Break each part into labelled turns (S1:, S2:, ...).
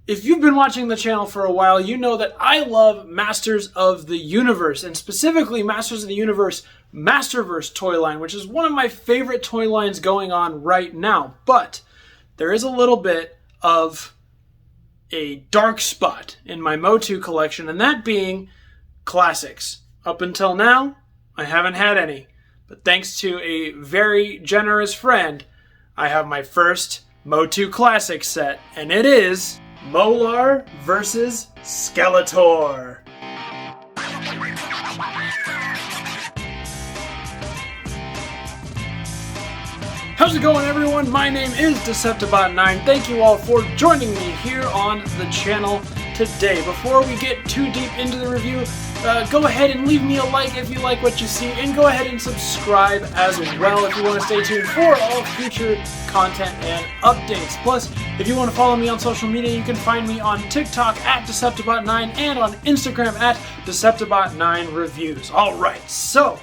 S1: If you've been watching the channel for a while, you know that I love Masters of the Universe, and specifically Masters of the Universe Masterverse toy line, which is one of my favorite toy lines going on right now. But there is a little bit of a dark spot in my MotU collection, and that being classics. Up until now, I haven't had any. But thanks to a very generous friend, I have my first MotU Classics set, and it is Mo-Larr versus Skeletor. How's it going, everyone? My name is Deceptibot9. Thank you all for joining me here on the channel today. Before we get too deep into the review, go ahead and leave me a like if you like what you see, and go ahead and subscribe as well if you want to stay tuned for all future content and updates. Plus, if you want to follow me on social media, you can find me on TikTok at Deceptibot9 and on Instagram at Deceptibot9Reviews. Alright, so,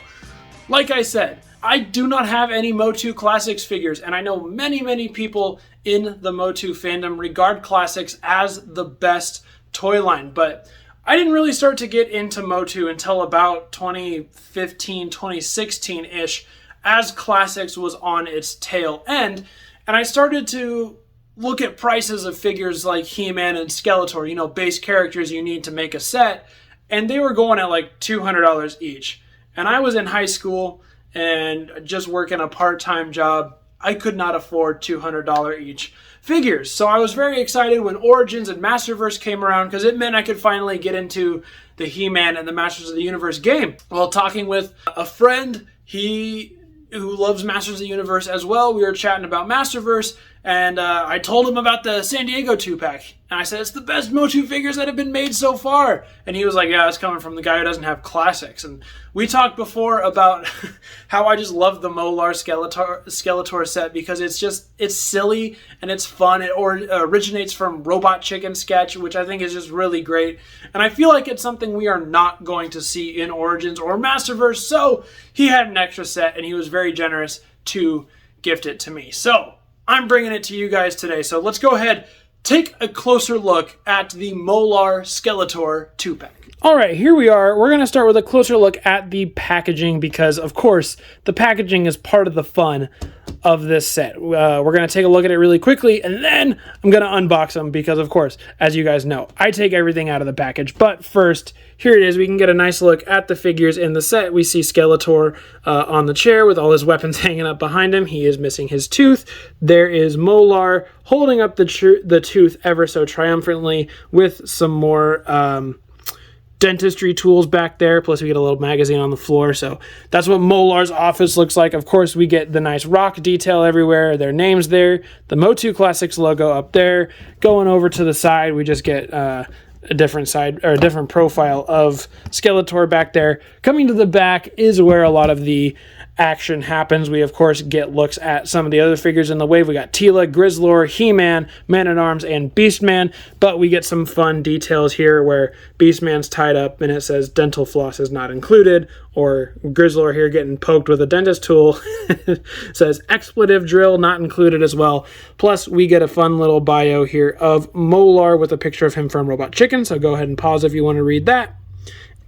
S1: like I said, I do not have any MotU Classics figures, and I know many people in the MotU fandom regard Classics as the best toy line, but I didn't really start to get into MotU until about 2015, 2016-ish, as Classics was on its tail end, and I started to look at prices of figures like He-Man and Skeletor, you know, base characters you need to make a set, and they were going at like $200 each. And I was in high school and just working a part-time job. I could not afford $200 each figures. So I was very excited when Origins and Masterverse came around because it meant I could finally get into the He-Man and the Masters of the Universe game. While talking with a friend, who loves Masters of the Universe as well, we were chatting about Masterverse, and I told him about the San Diego 2-pack. And I said, it's the best MotU figures that have been made so far. And he was like, yeah, it's coming from the guy who doesn't have classics. And we talked before about how I just love the Molar Skeletor set because it's silly and it's fun. It originates from Robot Chicken sketch, which I think is just really great. And I feel like it's something we are not going to see in Origins or Masterverse. So he had an extra set and he was very generous to gift it to me. So I'm bringing it to you guys today. So let's go ahead, take a closer look at the Mo-Larr Skeletor 2-pack. Alright, here we are. We're going to start with a closer look at the packaging because, of course, the packaging is part of the fun of this set. We're going to take a look at it really quickly, and then I'm going to unbox them because, of course, as you guys know, I take everything out of the package. But first, here it is. We can get a nice look at the figures in the set. We see Skeletor on the chair with all his weapons hanging up behind him. He is missing his tooth. There is Mo-Larr holding up the tooth ever so triumphantly with some more dentistry tools back there, plus we get a little magazine on the floor. So that's what Mo-Larr's office looks like. Of course, we get the nice rock detail everywhere, their names there, the MotU Classics logo up there. Going over to the side, we just get a different side, or a different profile of Skeletor back there. Coming to the back is where a lot of the action happens. We, of course, get looks at some of the other figures in the wave. We got Teela, Grizzlor, He-Man, Man-at-Arms, and Beastman, but we get some fun details here where Beastman's tied up and it says dental floss is not included, or Grizzlor here getting poked with a dentist tool says expletive drill not included as well. Plus, we get a fun little bio here of Mo-Larr with a picture of him from Robot Chicken, so go ahead and pause if you want to read that.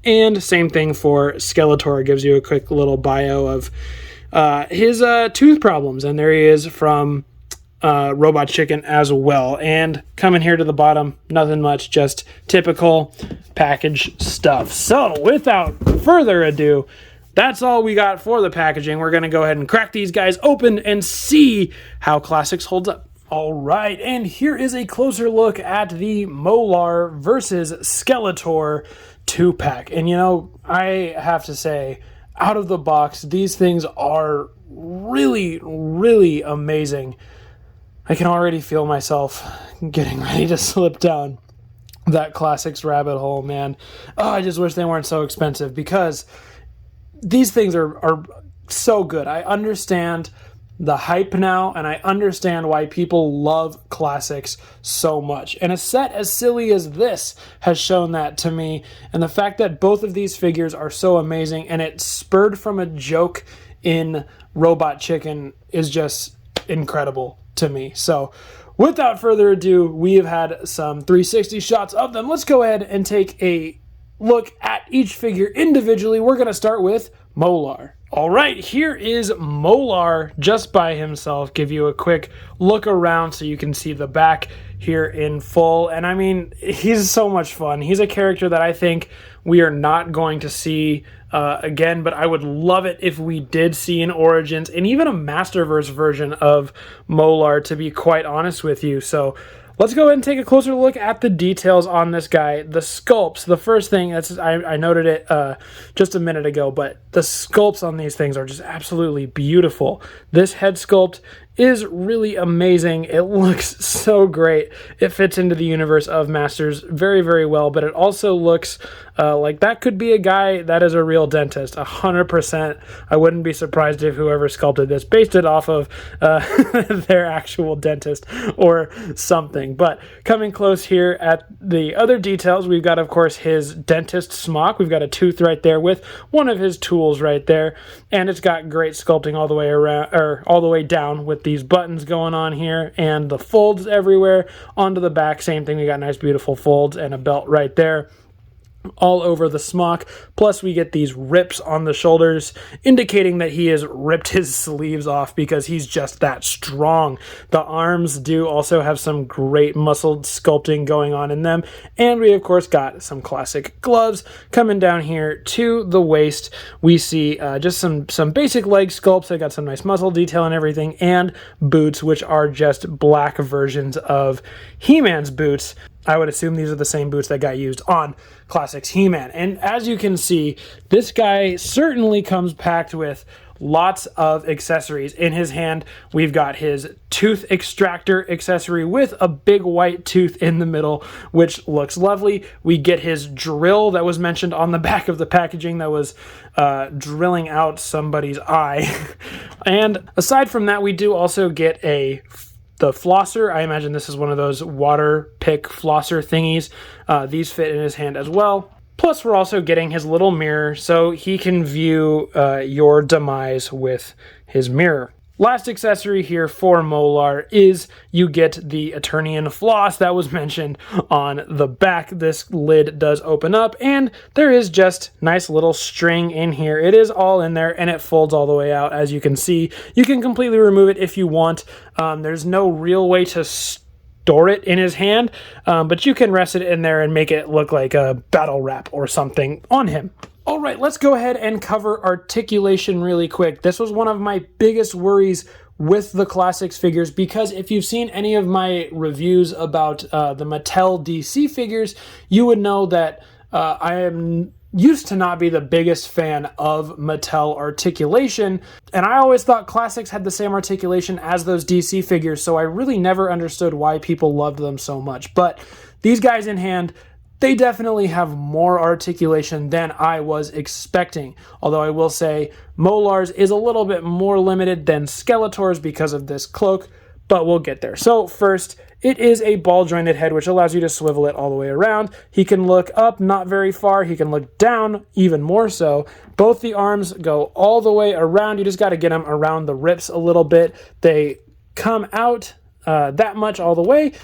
S1: And same thing for Skeletor. It gives you a quick little bio of his tooth problems. And there he is from Robot Chicken as well. And coming here to the bottom, nothing much, just typical package stuff. So without further ado, that's all we got for the packaging. We're going to go ahead and crack these guys open and see how Classics holds up. All right, and here is a closer look at the Mo-Larr versus Skeletor 2-pack. And you know, I have to say, out of the box, these things are really amazing. I can already feel myself getting ready to slip down that Classics rabbit hole, man. Oh, I just wish they weren't so expensive because these things are so good. I understand the hype now, and I understand why people love Classics so much. And a set as silly as this has shown that to me, and the fact that both of these figures are so amazing, and it spurred from a joke in Robot Chicken is just incredible to me. So without further ado, we have had some 360 shots of them. Let's go ahead and take a look at each figure individually. We're going to start with Mo-Larr. All right, here is Mo-Larr just by himself. Give you a quick look around so you can see the back here in full. And I mean, he's so much fun. He's a character that I think we are not going to see again, but I would love it if we did see an Origins and even a Masterverse version of Mo-Larr, to be quite honest with you. So let's go ahead and take a closer look at the details on this guy. The sculpts, the first thing, I noted it just a minute ago, but the sculpts on these things are just absolutely beautiful. This head sculpt is really amazing. It looks so great. It fits into the universe of Masters very, very well, but it also looks like that could be a guy that is a real dentist, 100%. I wouldn't be surprised if whoever sculpted this based it off of their actual dentist or something. But coming close here at the other details, we've got, of course, his dentist smock. We've got a tooth right there with one of his tools right there, and it's got great sculpting all the way around, or all the way down, with these buttons going on here and the folds everywhere. Onto the back, same thing. We got nice, beautiful folds and a belt right there all over the smock. Plus we get these rips on the shoulders, indicating that he has ripped his sleeves off because he's just that strong. The arms do also have some great muscled sculpting going on in them, and we of course got some classic gloves coming down here to the waist. We see just some basic leg sculpts. They got some nice muscle detail and everything, and boots, which are just black versions of He-Man's boots. I would assume these are the same boots that got used on Classics He-Man. And as you can see, this guy certainly comes packed with lots of accessories. In his hand, we've got his tooth extractor accessory with a big white tooth in the middle, which looks lovely. We get his drill that was mentioned on the back of the packaging that was drilling out somebody's eye. And aside from that, we do also get the flosser. I imagine this is one of those water pick flosser thingies. These fit in his hand as well. Plus, we're also getting his little mirror so he can view your demise with his mirror. Last accessory here for Mo-Larr is you get the Eternian floss that was mentioned on the back. This lid does open up, and there is just nice little string in here. It is all in there, and it folds all the way out, as you can see. You can completely remove it if you want. There's no real way to store it in his hand, but you can rest it in there and make it look like a battle wrap or something on him. All right, let's go ahead and cover articulation really quick. This was one of my biggest worries with the Classics figures, because if you've seen any of my reviews about the Mattel DC figures, you would know that I am used to not be the biggest fan of Mattel articulation, and I always thought Classics had the same articulation as those DC figures, so I really never understood why people loved them so much. But these guys in hand, they definitely have more articulation than I was expecting. Although I will say Mo-Larr's is a little bit more limited than Skeletor's because of this cloak, but we'll get there. So first, it is a ball-jointed head, which allows you to swivel it all the way around. He can look up, not very far. He can look down, even more so. Both the arms go all the way around. You just got to get them around the rips a little bit. They come out that much all the way.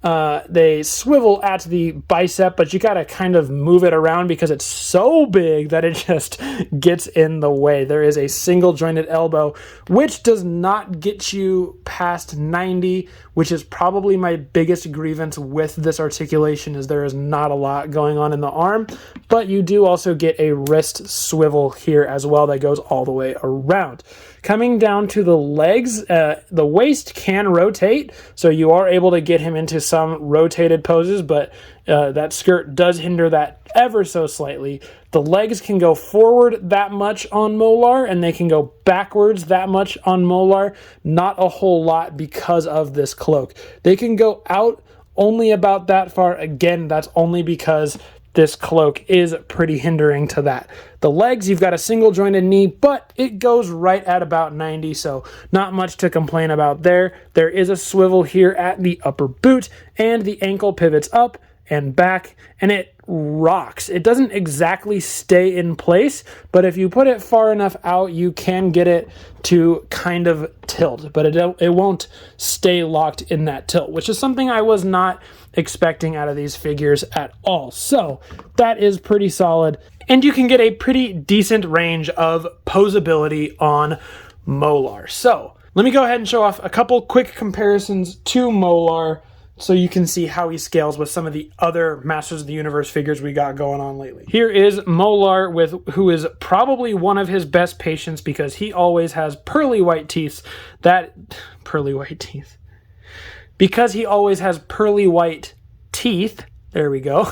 S1: They swivel at the bicep, but you gotta kind of move it around because it's so big that it just gets in the way. There is a single jointed elbow, which does not get you past 90, which is probably my biggest grievance with this articulation, is there is not a lot going on in the arm, but you do also get a wrist swivel here as well that goes all the way around. Coming down to the legs, the waist can rotate, so you are able to get him into some rotated poses, but that skirt does hinder that ever so slightly. The legs can go forward that much on Mo-Larr, and they can go backwards that much on Mo-Larr. Not a whole lot because of this cloak. They can go out only about that far. Again, that's only because this cloak is pretty hindering to that. The legs, you've got a single jointed knee, but it goes right at about 90, so not much to complain about there. There is a swivel here at the upper boot, and the ankle pivots up, and back, and it rocks. It doesn't exactly stay in place, but if you put it far enough out, you can get it to kind of tilt, but it won't stay locked in that tilt, which is something I was not expecting out of these figures at all. So that is pretty solid, and you can get a pretty decent range of posability on Mo-Larr. So let me go ahead and show off a couple quick comparisons to Mo-Larr so you can see how he scales with some of the other Masters of the Universe figures we got going on lately. Here is Mo-Larr, who is probably one of his best patients because he always has pearly white teeth. Because he always has pearly white teeth. There we go.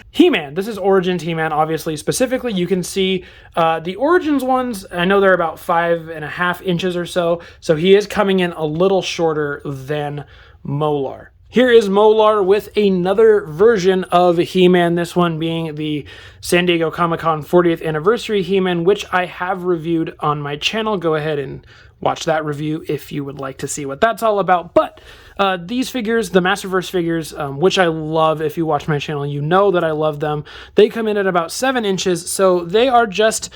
S1: He-Man. This is Origins He-Man, obviously. Specifically, you can see the Origins ones, I know they're about 5.5 inches or so, so he is coming in a little shorter than Mo-Larr. Here is Mo-Larr with another version of He-Man, this one being the San Diego Comic-Con 40th Anniversary He-Man, which I have reviewed on my channel. Go ahead and watch that review if you would like to see what that's all about. But these figures, the Masterverse figures, which I love, if you watch my channel, you know that I love them. They come in at about 7 inches, so they are just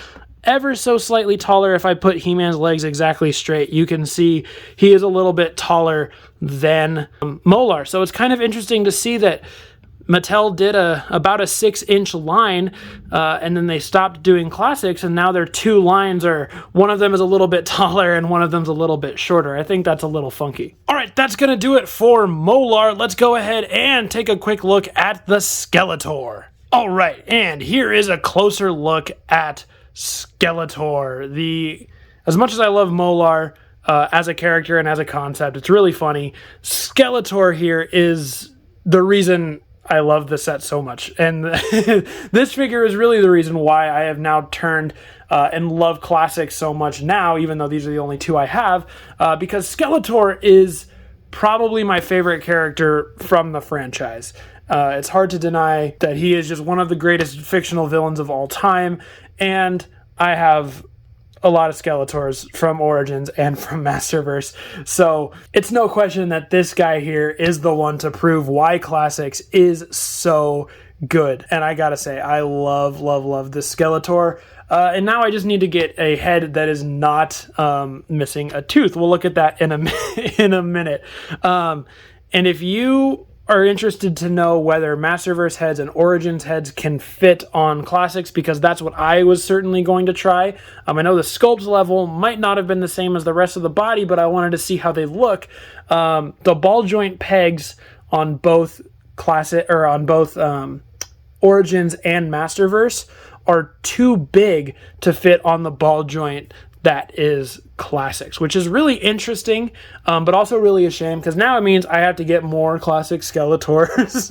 S1: ever so slightly taller. If I put He-Man's legs exactly straight, you can see he is a little bit taller than Mo-Larr. So it's kind of interesting to see that Mattel did about a 6-inch line, and then they stopped doing classics, and now their two lines are, one of them is a little bit taller and one of them's a little bit shorter. I think that's a little funky. All right, that's gonna do it for Mo-Larr. Let's go ahead and take a quick look at the Skeletor. All right, and here is a closer look at Skeletor. As much as I love Mo-Larr as a character and as a concept, it's really funny. Skeletor here is the reason I love the set so much, and this figure is really the reason why I have now turned and love classics so much now, even though these are the only two I have, because Skeletor is probably my favorite character from the franchise. It's hard to deny that he is just one of the greatest fictional villains of all time, and I have a lot of Skeletors from Origins and from Masterverse, so it's no question that this guy here is the one to prove why Classics is so good. And I gotta say, I love this Skeletor, and now I just need to get a head that is not missing a tooth. We'll look at that in a minute. And if you are interested to know whether Masterverse heads and Origins heads can fit on Classics, because that's what I was certainly going to try. I know the sculpt level might not have been the same as the rest of the body, but I wanted to see how they look. The ball joint pegs on both Origins and Masterverse are too big to fit on the ball joint that is Classics, which is really interesting, but also really a shame, because now it means I have to get more Classic Skeletors,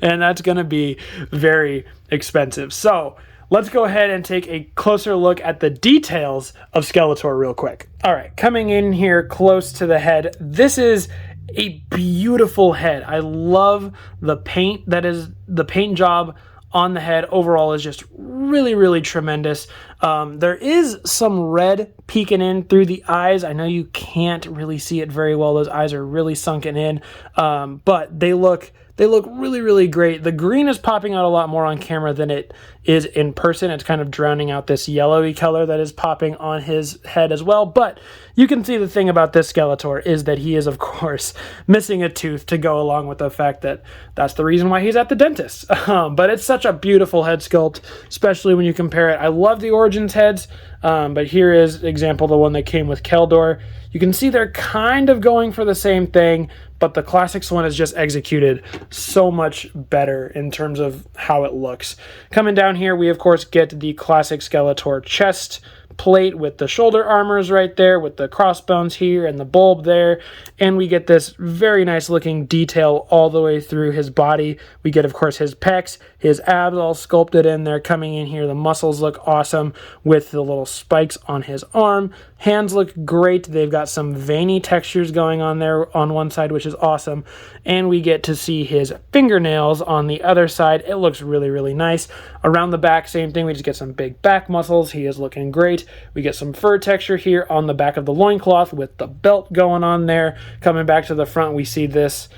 S1: and that's going to be very expensive. So let's go ahead and take a closer look at the details of Skeletor real quick. All right, coming in here close to the head, this is a beautiful head. I love the paint. The paint job on the head overall is just really tremendous. There is some red peeking in through the eyes. I know you can't really see it very well. Those eyes are really sunken in, but they look really great. The green is popping out a lot more on camera than it is in person. It's kind of drowning out this yellowy color that is popping on his head as well. But you can see the thing about this Skeletor is that he is, of course, missing a tooth to go along with the fact that that's the reason why he's at the dentist. But it's such a beautiful head sculpt, especially when you compare it. I love the Origins heads, but here is example, the one that came with Keldor. You can see they're kind of going for the same thing, but the Classics one is just executed so much better in terms of how it looks. Coming down here, we of course get the classic Skeletor chest plate with the shoulder armors right there, with the crossbones here and the bulb there, and we get this very nice looking detail all the way through his body. We get, of course, his pecs, his abs all sculpted in there coming in here. The muscles look awesome with the little spikes on his arm. Hands look great. They've got some veiny textures going on there on one side, which is awesome. And we get to see his fingernails on the other side. It looks really nice. Around the back, same thing. We just get some big back muscles. He is looking great. We get some fur texture here on the back of the loincloth with the belt going on there. Coming back to the front, we see this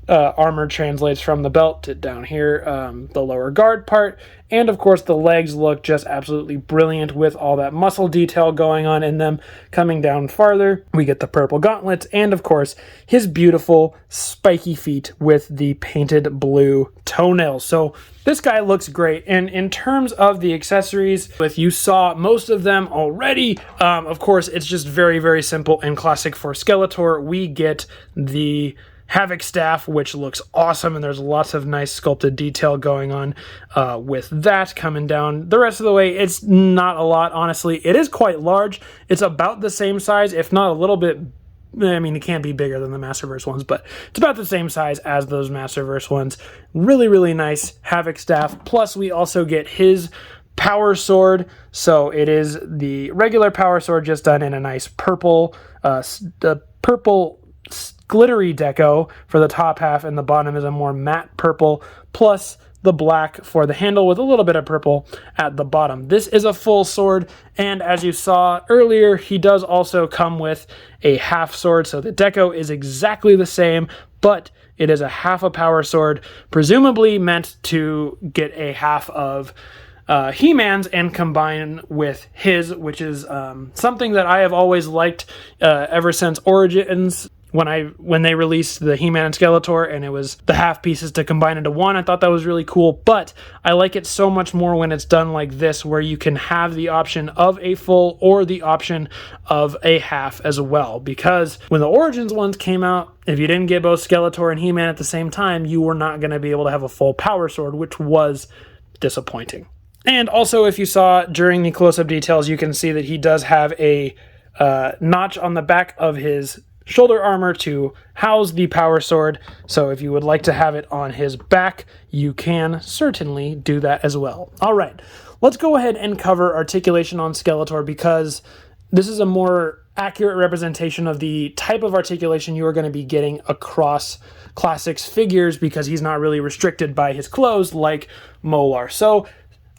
S1: armor translates from the belt to down here, the lower guard part. And of course the legs look just absolutely brilliant with all that muscle detail going on in them. Coming down farther, we get the purple gauntlets and of course his beautiful spiky feet with the painted blue toenails. So this guy looks great. And in terms of the accessories, if you saw most of them already, of course it's just very, very simple and classic for Skeletor. We get the Havoc staff, which looks awesome, and there's lots of nice sculpted detail going on with that coming down. The rest of the way, it's not a lot, honestly. It is quite large. It's about the same size, if not a little bit. I mean, it can't be bigger than the Masterverse ones, but it's about the same size as those Masterverse ones. Really, really nice Havoc staff. Plus, we also get his power sword. So it is the regular power sword, just done in a nice purple, the purple glittery deco for the top half, and the bottom is a more matte purple, plus the black for the handle with a little bit of purple at the bottom. This is a full sword, and as you saw earlier, he does also come with a half sword, so the deco is exactly the same, but it is a half a power sword, presumably meant to get a half of He-Man's and combine with his, which is something that I have always liked ever since Origins. When they released the He-Man and Skeletor, and it was the half pieces to combine into one, I thought that was really cool, but I like it so much more when it's done like this, where you can have the option of a full or the option of a half as well, because when the Origins ones came out, if you didn't get both Skeletor and He-Man at the same time, you were not going to be able to have a full power sword, which was disappointing. And also, if you saw during the close-up details, you can see that he does have a notch on the back of his shoulder armor to house the power sword, so if you would like to have it on his back, you can certainly do that as well. Alright, let's go ahead and cover articulation on Skeletor, because this is a more accurate representation of the type of articulation you are going to be getting across Classics figures, because he's not really restricted by his clothes like Mo-Larr. So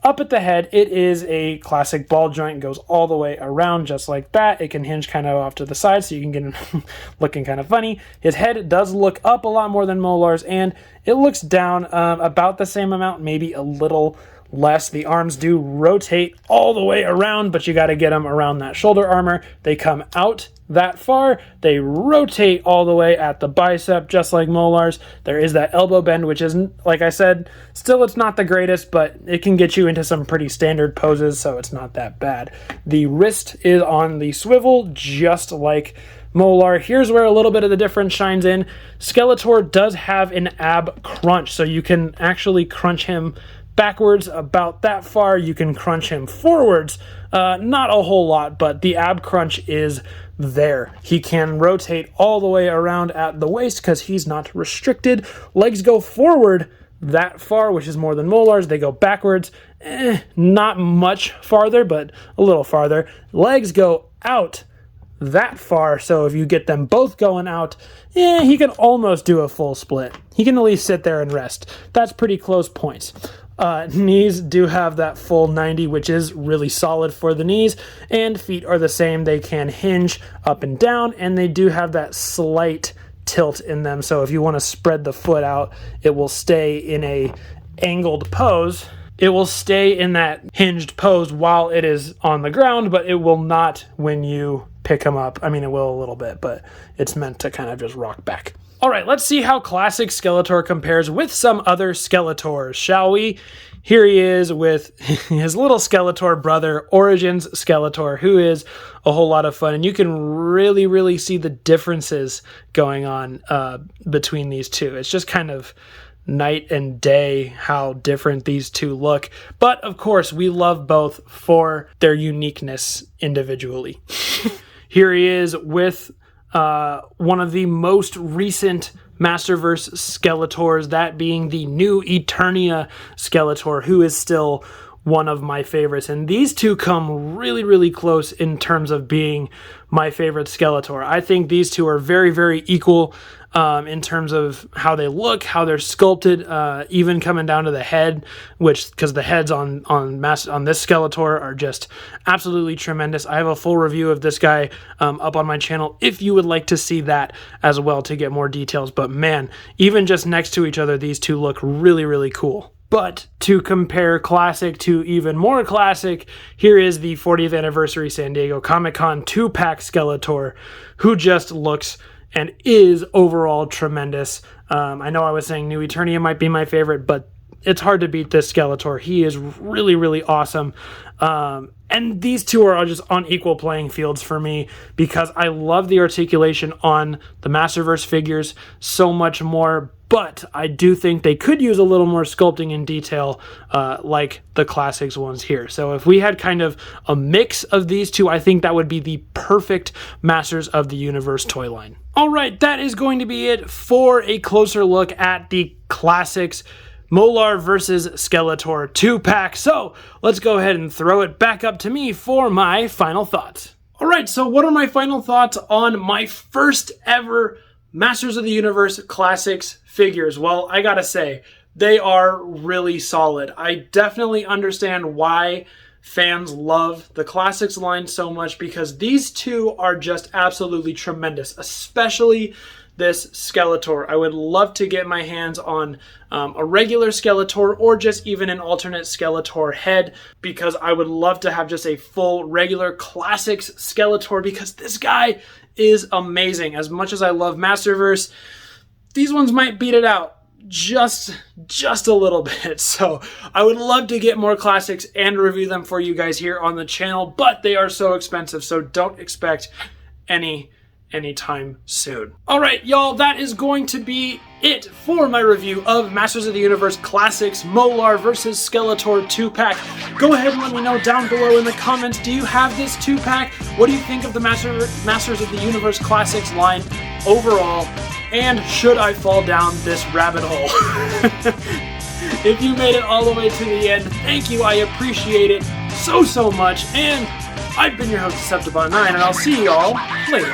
S1: up at the head, it is a classic ball joint, goes all the way around just like that. It can hinge kind of off to the side, so you can get him looking kind of funny. His head does look up a lot more than Molar's, and it looks down about the same amount, maybe a little less. The arms do rotate all the way around, but you got to get them around that shoulder armor. They come out that far. They rotate all the way at the bicep, just like Molar's. There is that elbow bend, which is, like I said, still it's not the greatest, but it can get you into some pretty standard poses, so it's not that bad. The wrist is on the swivel, just like Molar. Here's where a little bit of the difference shines in. Skeletor does have an ab crunch, so you can actually crunch him backwards about that far. You can crunch him forwards, not a whole lot, but the ab crunch is there. He can rotate all the way around at the waist because he's not restricted. Legs go forward that far, which is more than Molar's. They go backwards, not much farther, but a little farther. Legs go out that far, so if you get them both going out, he can almost do a full split. He can at least sit there and rest. That's pretty close points. Knees do have that full 90, which is really solid for the knees, and feet are the same. They can hinge up and down, and they do have that slight tilt in them, so if you want to spread the foot out, it will stay in a angled pose. It will stay in that hinged pose while it is on the ground, but it will not when you pick him up. I mean, it will a little bit, but it's meant to kind of just rock back. All right, let's see how classic Skeletor compares with some other Skeletors, shall we? Here he is with his little Skeletor brother, Origins Skeletor, who is a whole lot of fun. And you can really, really see the differences going on between these two. It's just kind of night and day how different these two look. But, of course, we love both for their uniqueness individually. Here he is with one of the most recent Masterverse Skeletors, that being the new Eternia Skeletor, who is still one of my favorites. And these two come really, really close in terms of being my favorite Skeletor. I think these two are very, very equal. in terms of how they look, how they're sculpted, even coming down to the head, because the heads on this Skeletor are just absolutely tremendous. I have a full review of this guy up on my channel if you would like to see that as well to get more details. But man, even just next to each other, these two look really, really cool. But to compare classic to even more classic, here is the 40th anniversary San Diego Comic-Con 2-pack Skeletor, who just looks and is overall tremendous. I know I was saying New Eternia might be my favorite, but it's hard to beat this Skeletor. He is really, really awesome. And these two are just on equal playing fields for me because I love the articulation on the Masterverse figures so much more, but I do think they could use a little more sculpting in detail like the classics ones here. So if we had kind of a mix of these two, I think that would be the perfect Masters of the Universe toy line. All right, that is going to be it for a closer look at the classics Molar versus Skeletor 2-pack. So let's go ahead and throw it back up to me for my final thoughts. All right, so what are my final thoughts on my first ever Masters of the Universe Classics figures? Well, I gotta say, they are really solid. I definitely understand why fans love the Classics line so much because these two are just absolutely tremendous, especially this Skeletor. I would love to get my hands on a regular Skeletor or just even an alternate Skeletor head because I would love to have just a full regular Classics Skeletor because this guy is amazing. As much as I love Masterverse, these ones might beat it out just a little bit. So I would love to get more classics and review them for you guys here on the channel, but they are so expensive, so don't expect anytime soon. All right, y'all, that is going to be it for my review of Masters of the Universe Classics Molar versus Skeletor 2-pack. Go ahead and let me know down below in the comments, do you have this 2-pack? What do you think of the Masters of the Universe Classics line overall? And should I fall down this rabbit hole? If you made it all the way to the end, thank you. I appreciate it so much. And I've been your host, Deceptibot9, and I'll see y'all later.